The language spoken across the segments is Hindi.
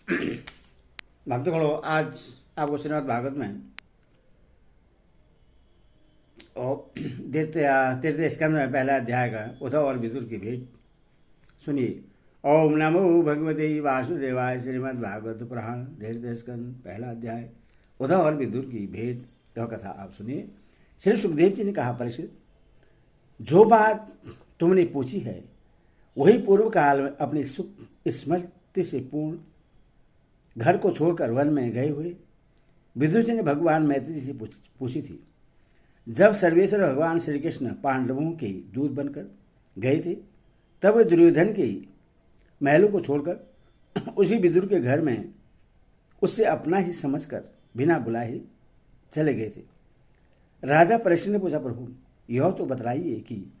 भक्तगणों, आज आपको श्रीमद् भागवत में और तीर्थ स्कंद में पहला अध्याय का उद्धव और विदुर की भेंट सुनिए। ओम नमो भगवते वासुदेवाय। श्रीमद् भागवत पुराण तीर्थ स्कंद पहला अध्याय उद्धव और विदुर की भेंट यह कथा आप सुनिए। श्री सुखदेव जी ने कहा, परीक्षित, जो बात तुमने पूछी है वही पूर्व काल में अपनी सुख स्मृति से पूर्ण घर को छोड़कर वन में गए हुए विदुर जी ने भगवान मैत्री से पूछी थी। जब सर्वेश्वर भगवान श्री कृष्ण पांडवों के दूत बनकर गए थे, तब वे दुर्योधन के महलों को छोड़कर उसी विदुर के घर में उससे अपना ही समझकर बिना बुलाए चले गए थे। राजा परीक्षित ने पूछा, प्रभु, यह तो बतलाइए कि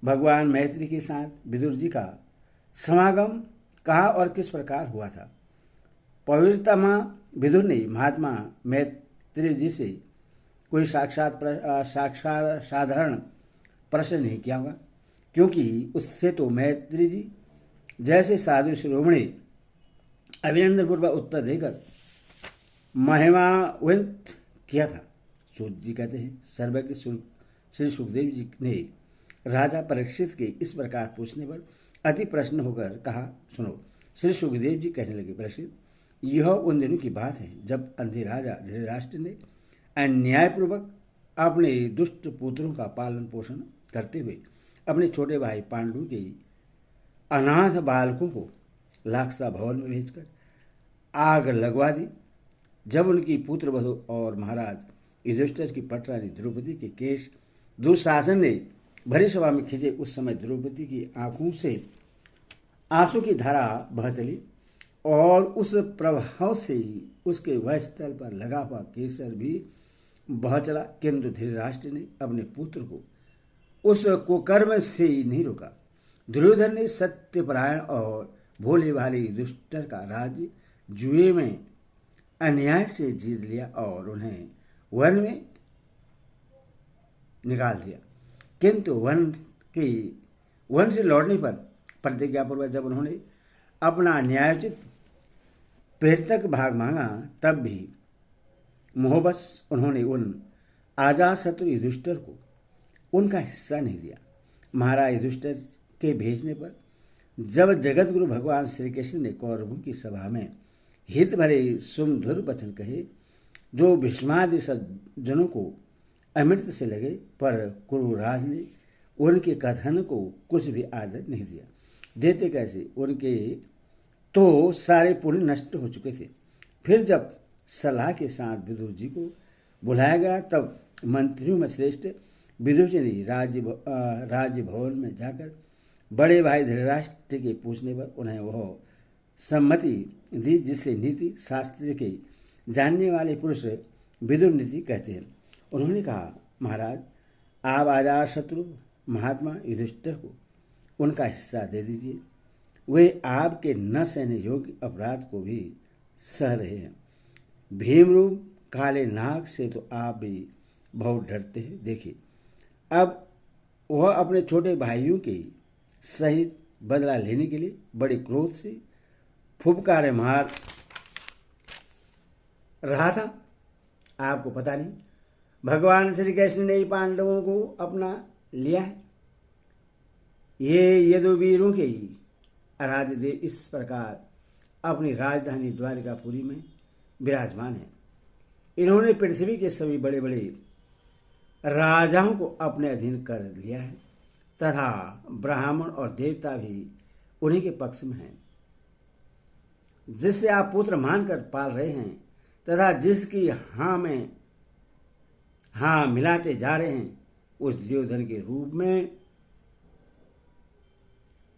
भगवान मैत्री के साथ विदुर जी का समागम कहाँ और किस प्रकार हुआ था। पवित्रतमा विदुर ने महात्मा मैत्री जी से कोई साधारण प्रश्न नहीं किया होगा, क्योंकि उससे तो मैत्री जी जैसे साधु शिरोमणि अभिनंदन पूर्वक उत्तर देकर महिमान्वित किया था। सूत जी कहते हैं, सर्वज्ञ श्री सुखदेव जी ने राजा परीक्षित के इस प्रकार पूछने पर अति प्रसन्न होकर कहा, सुनो। श्री सुखदेव जी कहने लगे, परीक्षित, यह उन दिनों की बात है जब अंधे राजा धृतराष्ट्र ने अन्यायपूर्वक अपने दुष्ट पुत्रों का पालन पोषण करते हुए अपने छोटे भाई पांडु के अनाथ बालकों को लाक्षसा भवन में भेजकर आग लगवा दी। जब उनकी पुत्र वधु और महाराज युधिष्ठिर की पटरानी द्रौपदी के केश दुशासन ने भरी सभा में खींचे, उस समय द्रौपदी की आंखों से आंसू की धारा बह चली और उस प्रभाव से ही उसके वक्षस्थल पर लगा हुआ केसर भी बह चला। किंतु धृतराष्ट्र ने अपने पुत्र को उस कुकर्म से ही नहीं रोका। दुर्योधन ने सत्यपरायण और भोले भाले युधिष्ठिर का राज्य जुए में अन्याय से जीत लिया और उन्हें वन में निकाल दिया। किंतु वन से लौटने पर प्रतिज्ञापूर्वक जब उन्होंने अपना न्यायोचित प्रेतक भाग मांगा, तब भी मोहबस उन्होंने उन अजातशत्रु युधिष्ठिर को उनका हिस्सा नहीं दिया। महाराज युधिष्ठिर के भेजने पर जब जगत गुरु भगवान श्री कृष्ण ने कौरवों की सभा में हित भरे सुमधुर वचन कहे, जो भीष्मादि सज्जनों को अमृत से लगे, पर कुरुराज ने उनके कथन को कुछ भी आदर नहीं दिया। देते कैसे, उनके तो सारे पुण्य नष्ट हो चुके थे। फिर जब सलाह के साथ विदुर जी को बुलाया गया, तब मंत्रियों में श्रेष्ठ विदुर जी ने राज्य भवन में जाकर बड़े भाई धृतराष्ट्र के पूछने पर उन्हें वह सम्मति दी, जिससे नीति शास्त्र के जानने वाले पुरुष विदुर नीति कहते हैं। उन्होंने कहा, महाराज, आप अजातशत्रु महात्मा युधिष्ठिर को उनका हिस्सा दे दीजिए। वे आपके न सहने योग्य अपराध को भी सह रहे हैं। भीमरूप काले नाग से तो आप भी बहुत डरते हैं। देखिए, अब वह अपने छोटे भाइयों के सहित बदला लेने के लिए बड़े क्रोध से फुफकारे मार रहा था। आपको पता नहीं, भगवान श्री कृष्ण ने पांडवों को अपना लिया है। ये यदुवीरों के ही आराध्य देव इस प्रकार अपनी राजधानी द्वारिकापुरी में विराजमान है। इन्होंने पृथ्वी के सभी बड़े बड़े राजाओं को अपने अधीन कर लिया है तथा ब्राह्मण और देवता भी उन्हीं के पक्ष में हैं। जिससे आप पुत्र मानकर पाल रहे हैं तथा जिसकी हाँ में हाँ मिलाते जा रहे हैं, उस दुर्योधन के रूप में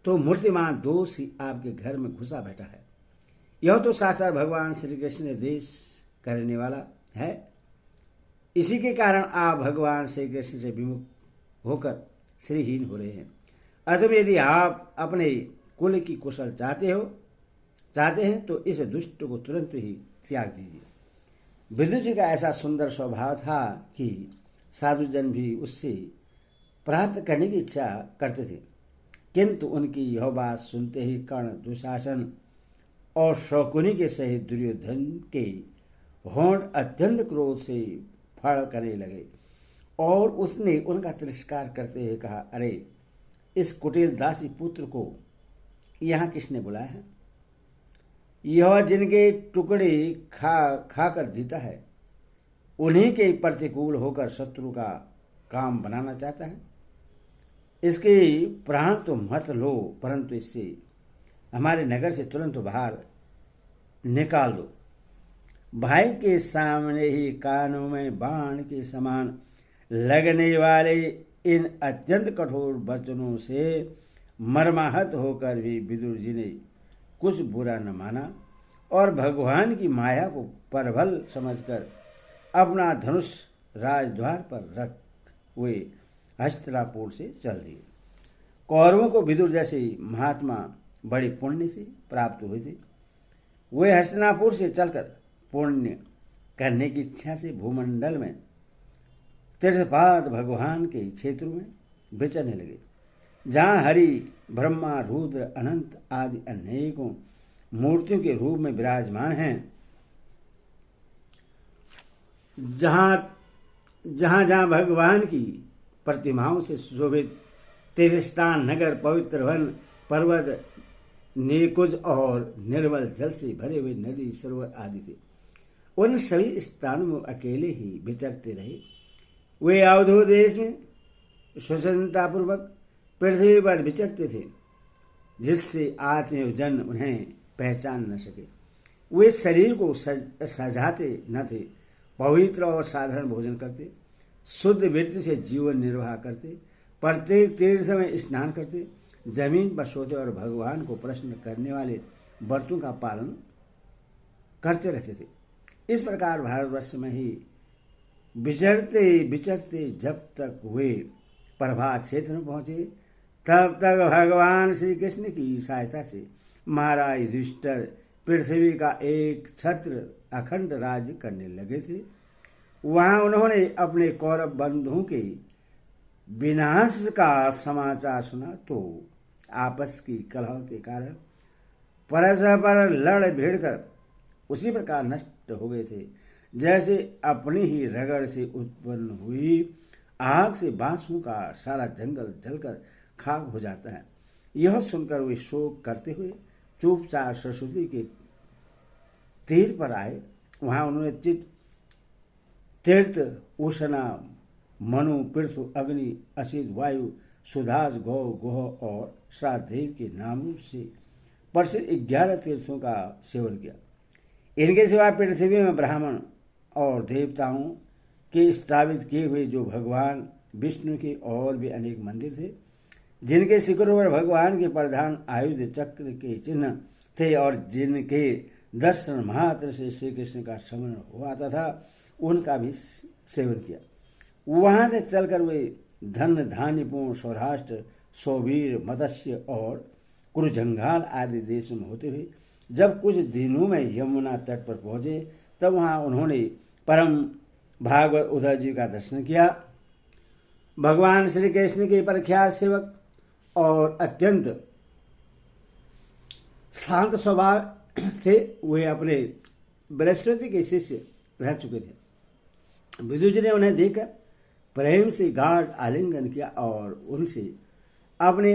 तो मूर्तिमान दोष ही आपके घर में घुसा बैठा है। यह तो साक्षात भगवान श्री कृष्ण ने द्वेष करने वाला है। इसी के कारण आप भगवान श्री कृष्ण से विमुख होकर श्रीहीन हो रहे हैं। अतः यदि आप अपने कुल की कुशल चाहते हैं तो इस दुष्ट को तुरंत ही त्याग दीजिए। विदुर जी का ऐसा सुंदर स्वभाव था कि साधुजन भी उससे प्राप्त करने की इच्छा करते थे, किंतु उनकी यह बात सुनते ही कर्ण, दुशासन और शकुनी के सहित दुर्योधन के होंठ अत्यंत क्रोध से फड़ करने लगे और उसने उनका तिरस्कार करते हुए कहा, अरे इस कुटिल दासी पुत्र को यहाँ किसने बुलाया है? यह जिनके टुकड़े खाकर जीता है, उन्हीं के प्रतिकूल होकर शत्रु का काम बनाना चाहता है। इसके प्राण तो मत लो, परंतु इससे हमारे नगर से तुरंत बाहर निकाल दो। भाई के सामने ही कानों में बाण के समान लगने वाले इन अत्यंत कठोर वचनों से मर्माहत होकर भी विदुर जी ने कुछ बुरा न माना और भगवान की माया को प्रबल समझकर अपना धनुष राजद्वार पर रख वे हस्तिनापुर से चल दिए। कौरवों को विदुर जैसे महात्मा बड़े पुण्य से प्राप्त हुए थे। वे हस्तिनापुर से चलकर पुण्य करने की इच्छा से भूमंडल में तीर्थपाद भगवान के क्षेत्रों में विचरने लगे, जहाँ हरि, ब्रह्मा, रुद्र, अनंत आदि अनेकों मूर्तियों के रूप में विराजमान हैं। जहाँ भगवान की प्रतिमाओं से सुशोभित तीर्थस्थान, नगर, पवित्र वन, पर्वत, निकुंज और निर्मल जल से भरे हुए नदी, सरोवर आदि थे। उन सभी स्थानों में अकेले ही विचरते रहे। वे अवधूत देश में स्वतंत्रतापूर्वक पृथ्वी पर विचरते थे, जिससे आत्मीय जन उन्हें पहचान न सके। वे शरीर को सजाते न थे, पवित्र और साधारण भोजन करते, शुद्ध वृत्ति से जीवन निर्वाह करते, प्रत्येक तीर्थ में स्नान करते, जमीन पर सोते और भगवान को प्रश्न करने वाले व्रतों का पालन करते रहते थे। इस प्रकार भारतवर्ष में ही विचरते विचरते जब तक वे प्रभात क्षेत्र में पहुंचे, तब तक भगवान श्री कृष्ण की सहायता से महाराज युधिष्ठिर पृथ्वी का एक छत्र अखंड राज्य करने लगे थे। वहां उन्होंने अपने कौरव बंधुओं के विनाश का समाचार सुना तो आपस की कलह के कारण परस्पर लड़ भिड़कर उसी प्रकार नष्ट हो गए थे, जैसे अपनी ही रगड़ से उत्पन्न हुई आग से बांसों का सारा जंगल जलकर खाक हो जाता है। यह सुनकर वे शोक करते हुए चुपचाप सरस्वती के तीर पर आए। वहां उन्होंने चित, तीर्थ, उष्णा, मनु, पृथु, अग्नि, असित, वायु, सुधास, गौ, गोह और श्राद्धदेव के नामों से प्रसिद्ध 11 तीर्थों का सेवन किया। इनके सिवा पृथ्वी में ब्राह्मण और देवताओं के स्थापित किए हुए जो भगवान विष्णु के और भी अनेक मंदिर थे, जिनके शिखरों पर भगवान के प्रधान आयुध चक्र के चिन्ह थे और जिनके दर्शन मात्र से श्री कृष्ण का स्मरण हुआ था, उनका भी सेवन किया। वहां से चलकर वे धन धान्यपूर्ण सौराष्ट्र, सौवीर, मत्स्य और कुरुजंगाल आदि देशों में होते हुए जब कुछ दिनों में यमुना तट पर पहुंचे, तब वहां उन्होंने परम भागवत उद्धव जी का दर्शन किया। भगवान श्री कृष्ण के प्रख्यात सेवक और अत्यंत शांत स्वभाव थे। वे अपने बृहस्पति के शिष्य रह चुके थे। विदुर जी ने उन्हें देखकर प्रेम से गाढ़ आलिंगन किया और उनसे अपने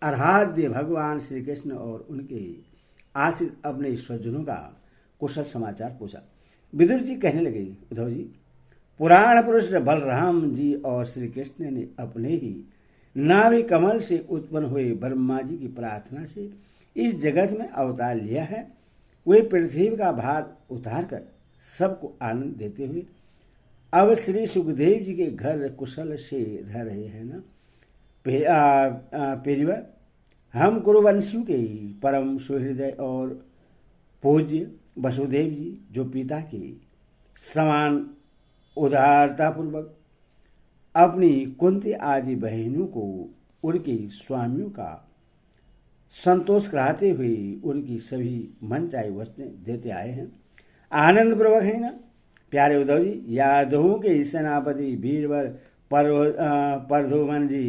आराध्य भगवान श्री कृष्ण और उनके आश्रित अपने स्वजनों का कुशल समाचार पूछा। विदुर जी कहने लगे, उद्धव जी, पुराण पुरुष बलराम जी और श्री कृष्ण ने अपने ही नाभि कमल से उत्पन्न हुए ब्रह्मा जी की प्रार्थना से इस जगत में अवतार लिया है। वे पृथ्वी का भार उतार कर सबको आनंद देते हुए अब श्री सुखदेव जी के घर कुशल से रह रहे हैं ना। पेरिवर, हम कुरुवंशियों के परम सुहृदय और पूज्य वसुदेव जी, जो पिता के समान उदारतापूर्वक अपनी कुंती आदि बहनों को उनके स्वामियों का संतोष कराते हुए उनकी सभी मनचाही वस्तुएं देते आए हैं, आनंद पूर्वक है ना। प्यारे उद्धव जी, यादवों के सेनापति वीरवर परधुमन जी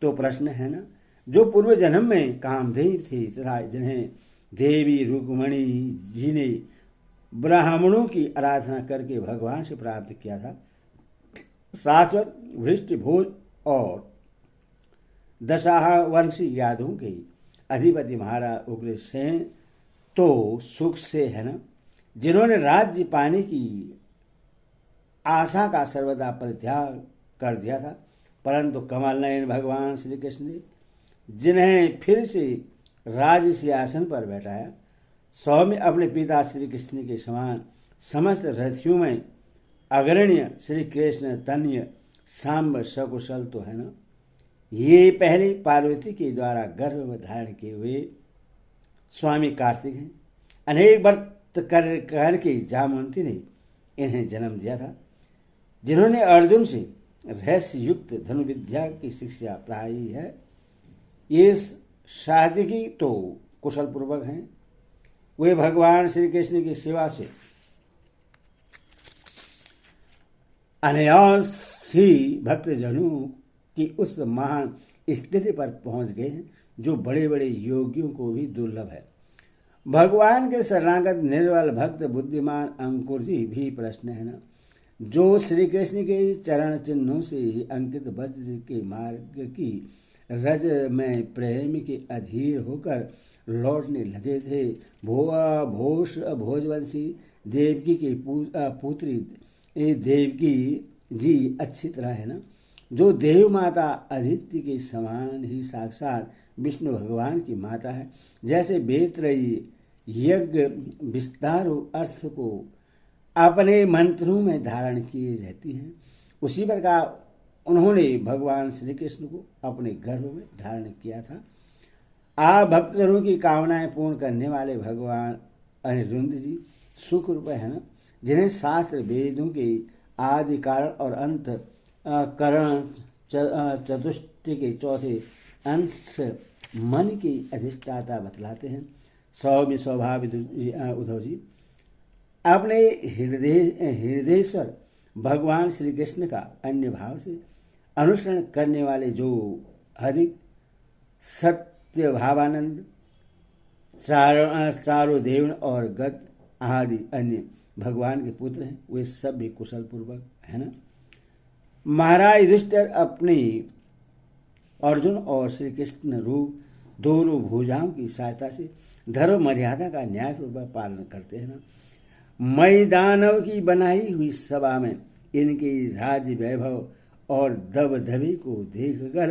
तो प्रश्न है ना, जो पूर्व जन्म में कामदेव थे तथा जिन्हें देवी रुक्मणी जी ने ब्राह्मणों की आराधना करके भगवान से प्राप्त किया था। शाश्वत वृष्टि भोज और दशाह वंशी यादवों के अधिपति महाराज उग्रसेन तो सुख से है ना, जिन्होंने राज्य पाने की आशा का सर्वदा परित्याग कर दिया था, परंतु कमल नयन भगवान श्री कृष्ण ने जिन्हें फिर से राज सिंहासन पर बैठाया, सौम्य अपने पिता श्री कृष्ण के समान समस्त रथियों में अग्रण्य श्री कृष्ण तनय सांब सकुशल तो है ना। ये पहले पार्वती के द्वारा गर्भ धारण किए हुए स्वामी कार्तिक हैं। अनेक व्रत करके जामवंती ने इन्हें जन्म दिया था, जिन्होंने अर्जुन से रहस्य युक्त धनुर्विद्या की शिक्षा पाई है। ये सात्विकी तो कुशल पूर्वक हैं। वे भगवान श्री कृष्ण की सेवा से अनायास ही भक्तजनों की उस महान स्थिति पर पहुंच गए हैं जो बड़े बड़े योगियों को भी दुर्लभ है। भगवान के शरणागत निर्बल भक्त बुद्धिमान अंकुर जी भी प्रश्न है ना, जो श्री कृष्ण के चरण चिन्हों से अंकित वज्र के मार्ग की रज में प्रेम के अधीर होकर लौटने लगे थे। भोजवंशी देवकी की पुत्री देवकी जी अच्छी तरह है ना, जो देव माता अदिति के समान ही साक्षात विष्णु भगवान की माता है। जैसे बेतरई यज्ञ विस्तार अर्थ को अपने मंत्रों में धारण किए रहती हैं, उसी प्रकार उन्होंने भगवान श्री कृष्ण को अपने गर्भ में धारण किया था। आप भक्तजनों की कामनाएं पूर्ण करने वाले भगवान अनिरुद्ध जी सुख रूप है ना, जिन्हें शास्त्र वेदों के आदि कारण और अंत करण चतुष्टय के चौथे अंश मन की अधिष्ठाता बतलाते हैं। सौम्य स्वभाव उद्धव जी अपने हृदयेश्वर भगवान श्री कृष्ण का अन्य भाव से अनुसरण करने वाले जो अधिक सत्य भावानंद चारों देवन और गत आदि अन्य भगवान के पुत्र हैं, वे सब भी कुशल पूर्वक है ना। महाराज युधिष्ठिर अपनी अर्जुन और श्री कृष्ण रूप दोनों भुजाओं की सहायता से धर्म मर्यादा का न्यायपूर्वक पालन करते हैं ना। मैदानव की बनाई हुई सभा में इनके राज्य वैभव और दबदबे को देखकर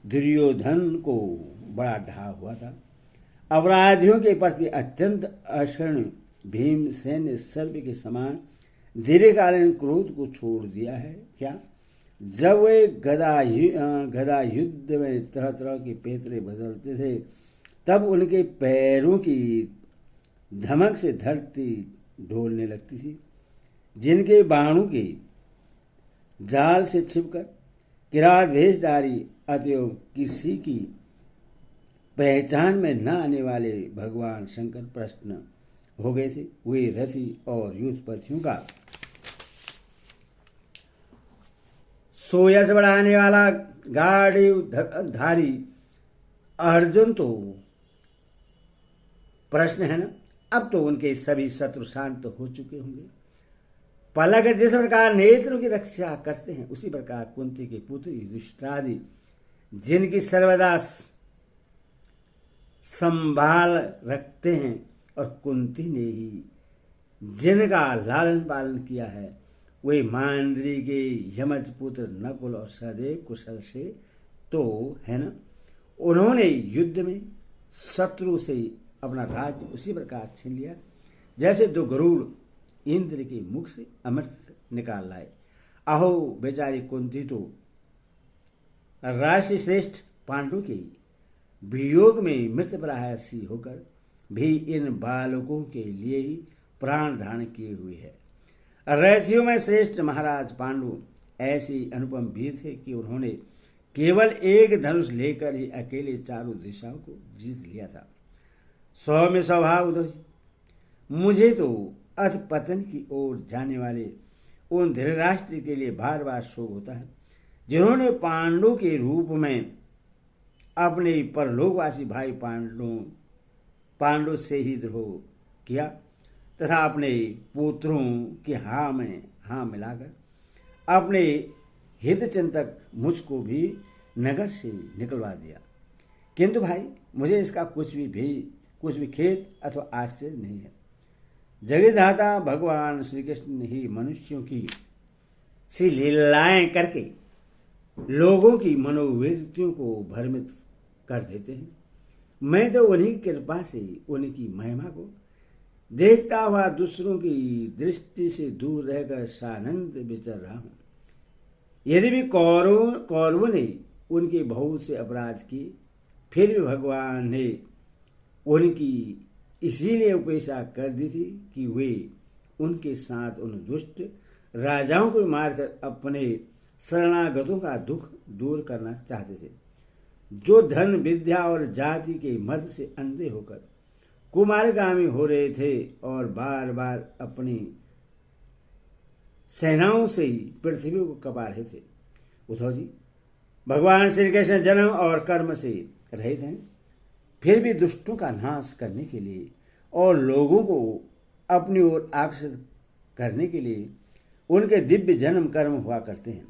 दुर्योधन को बड़ा ढा हुआ था। अपराधियों के प्रति अत्यंत अक्षण भीमसेन ने सर्प के समान दीर्घकालीन क्रोध को छोड़ दिया है क्या? जब वे गदा युद्ध में तरह तरह के पैतरे बदलते थे, तब उनके पैरों की धमक से धरती ढोलने लगती थी। जिनके बाणों के जाल से छिपकर किरात भेषधारी अतएव किसी की पहचान में न आने वाले भगवान शंकर प्रश्न हो गए थे, वे रथी और युद्धपतियों का सोयस बढ़ाने वाला गाड़ी धारी अर्जुन तो प्रश्न है ना। अब तो उनके सभी शत्रु शांत हो चुके होंगे। पलक जिस प्रकार नेत्रों की रक्षा करते हैं, उसी प्रकार कुंती के पुत्र युधिष्ठिरादि जिनकी सर्वदा संभाल रखते हैं, और कुंती ने ही जिनका लालन पालन किया है, वे मांद्री के यमज पुत्र नकुल और सहदेव कुशल से तो है ना। उन्होंने युद्ध में शत्रु से अपना राज्य उसी प्रकार छीन लिया जैसे दो गरुड़ इंद्र के मुख से अमृत निकाल लाए। अहो बेचारी कुंती तो राशि श्रेष्ठ पांडु के वियोग में मृतप्राय सी होकर भी इन बालकों के लिए ही प्राण धारण किए हुए है। रथियों में श्रेष्ठ महाराज पांडु ऐसे अनुपम वीर थे कि उन्होंने केवल एक धनुष लेकर ही अकेले चारों दिशाओं को जीत लिया था। सौम्य स्वभाव उद्धव जी, मुझे तो अथ पतन की ओर जाने वाले उन धृतराष्ट्र के लिए बार बार शोक होता है, जिन्होंने पांडु के रूप में अपने परलोकवासी भाई पांडु पांडु से ही द्रोह किया तथा अपने पुत्रों की हाँ में हाँ मिलाकर अपने हित चिंतक मुझको भी नगर से निकलवा दिया। किंतु भाई मुझे इसका कुछ भी खेद अथवा आश्चर्य नहीं है। जगतधाता भगवान श्री कृष्ण ही मनुष्यों की सी लीलाएं करके लोगों की मनोवृत्तियों को भ्रमित कर देते हैं। मैं तो उन्हीं की कृपा से उनकी महिमा को देखता हुआ दूसरों की दृष्टि से दूर रहकर सानंद विचर रहा हूं। यदि भी कौरवों ने उनके बहुत से अपराध किए, फिर भी भगवान ने उनकी इसीलिए उपेक्षा कर दी थी कि वे उनके साथ उन दुष्ट राजाओं को मारकर अपने शरणागतों का दुख दूर करना चाहते थे, जो धन विद्या और जाति के मद से अंधे होकर कुमारगामी हो रहे थे और बार बार अपनी सेनाओं से ही पृथ्वी को कपा रहे थे। उद्धव जी, भगवान श्री कृष्ण जन्म और कर्म से रहित हैं, फिर भी दुष्टों का नाश करने के लिए और लोगों को अपनी ओर आकर्षित करने के लिए उनके दिव्य जन्म कर्म हुआ करते हैं।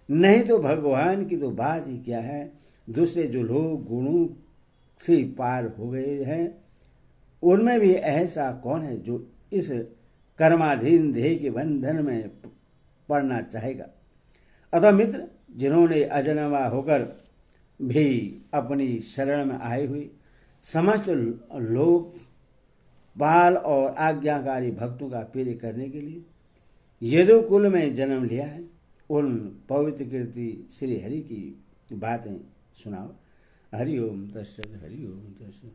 नहीं तो भगवान की तो बात ही क्या है, दूसरे जो लोग गुणों से पार हो गए हैं उनमें भी ऐसा कौन है जो इस कर्माधीन देह के बंधन में पड़ना चाहेगा। अतः मित्र, जिन्होंने अजन्मा होकर भी अपनी शरण में आए हुए समस्त लोग बाल और आज्ञाकारी भक्तों का प्रिय करने के लिए यदुकुल में जन्म लिया है, उन पवित्र कीर्ति श्री हरि की बातें सुनाओ। हरि ओम तत्सत, हरि ओम तत्सत।